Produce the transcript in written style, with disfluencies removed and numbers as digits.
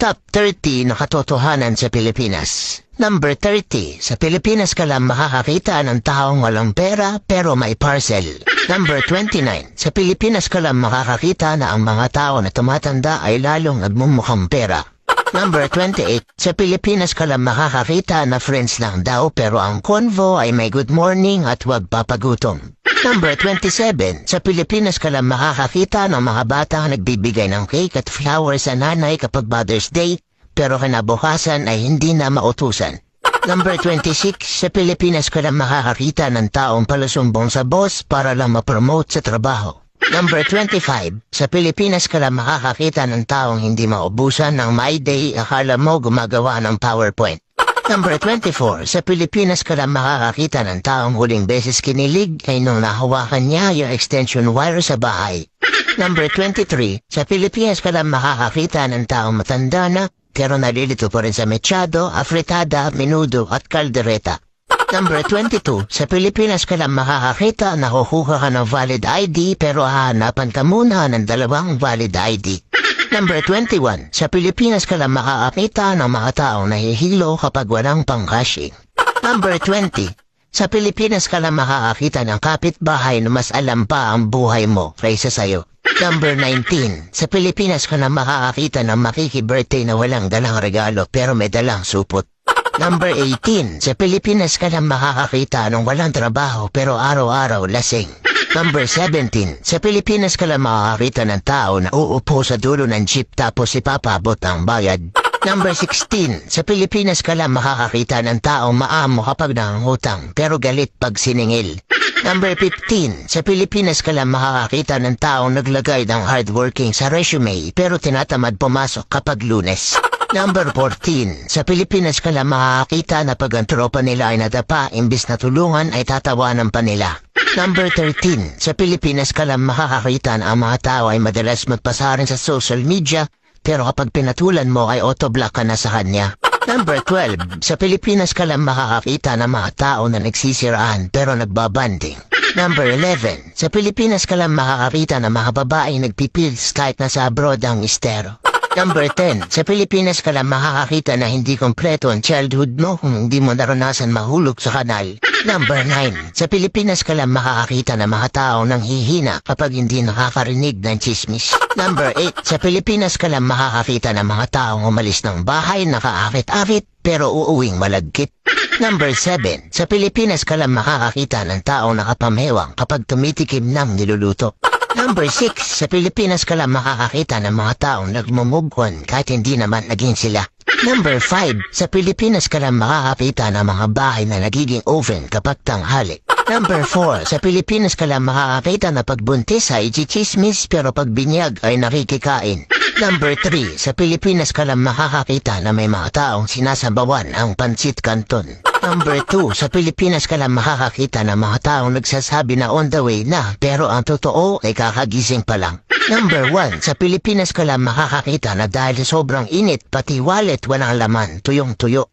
Top 30 na katotohanan sa Pilipinas. Number 30. Sa Pilipinas ka lang makakakita ng taong walang pera pero may parcel. Number 29. Sa Pilipinas ka lang makakakita na ang mga tao na tumatanda ay lalong nagmumukhang pera. Number 28. Sa Pilipinas ka lang makakakita na friends lang daw pero ang convo ay may good morning at huwag papagutom. Number 27. Sa Pilipinas ka lang makakakita ng mga batang nagbibigay ng cake at flowers sa nanay kapag Mother's Day, pero kinabukasan ay hindi na mautusan. Number 26. Sa Pilipinas ka lang makakakita ng taong palusumbong sa boss para lang ma-promote sa trabaho. Number 25. Sa Pilipinas ka lang makakakita ng taong hindi maubusan ng My Day, akala mo gumagawa ng PowerPoint. Number 24. Sa Pilipinas ka lang makakakita ng taong huling beses kinilig ay nung nahawakan niya yung extension wire sa bahay. Number 23. Sa Pilipinas ka lang makakakita ng taong matanda na pero nalilito pa rin sa mechado, afritada, menudo at kaldereta. Number 22. Sa Pilipinas ka lang makakakita na kukuha ka ng valid ID pero hahanapan ka muna ng dalawang valid ID. Number 21. Sa Pilipinas ka lang makakakita ng mga taong nahihilo kapag walang pang-cashing. Number 20. Sa Pilipinas ka lang makakakita ng kapitbahay na mas alam pa ang buhay mo kaysa sayo. Number 19. Sa Pilipinas ka lang makakakita ng makiki-birthday na walang dalang regalo pero may dalang supot. Number 18. Sa Pilipinas ka lang makakakita ng walang trabaho pero araw-araw lasing. Number 17. Sa Pilipinas ka lang makakakita ng tao na uupo sa dulo ng jeep tapos ipapabot ang bayad. Number 16. Sa Pilipinas ka lang makakakita ng taong maamo kapag nangungutang pero galit pag siningil. Number 15. Sa Pilipinas ka lang makakakita ng taong naglagay ng hardworking sa resume pero tinatamad pumasok kapag Lunes. Number 14. Sa Pilipinas ka lang makakakita na pag ang tropa nila ay nadapa imbis na tulungan ay tatawanan pa nila. Number 13. Sa Pilipinas ka lang makakakita na ang mga tao ay madalas magpasarin sa social media pero kapag pinatulan mo ay autoblock ka na sa kanya. Number 12. Sa Pilipinas ka lang makakakita ng mga tao na nagsisiraan pero nagbabanding. Number 11. Sa Pilipinas ka lang makakakita ng mga babae nagpipils kahit nasa abroad ang mistero. Number 10. Sa Pilipinas ka lang makakakita na hindi kompleto ang childhood mo kung hindi mo naranasan mahulog sa kanal. Number 9. Sa Pilipinas ka lang makakakita ng mga tao nang hihina kapag hindi nakakarinig ng chismis. Number 8. Sa Pilipinas ka lang makakakita ng mga taong umalis ng bahay nakaakit-akit pero uuwing malagkit. Number 7. Sa Pilipinas ka lang makakakita ng taong nakapamewang kapag tumitikim ng niluluto. Number 6. Sa Pilipinas ka lang makakakita ng mga taong nagmumugkon kahit hindi naman naging sila. Number 5. Sa Pilipinas ka lang makakakita ng mga bahay na nagiging oven kapag tanghali. Number 4. Sa Pilipinas ka lang makakakita na pagbuntis ay chichismis pero pag binyag ay nakikikain. Number 3. Sa Pilipinas ka lang makakakita na may mga taong sinasabawan ang pansit canton. Number 2. Sa Pilipinas ka lang makakakita ng mga taong nagsasabi na on the way na pero ang totoo ay kakagising pa lang. Number 1. Sa Pilipinas ka lang makakakita na dahil sobrang init pati wallet walang laman tuyong-tuyo.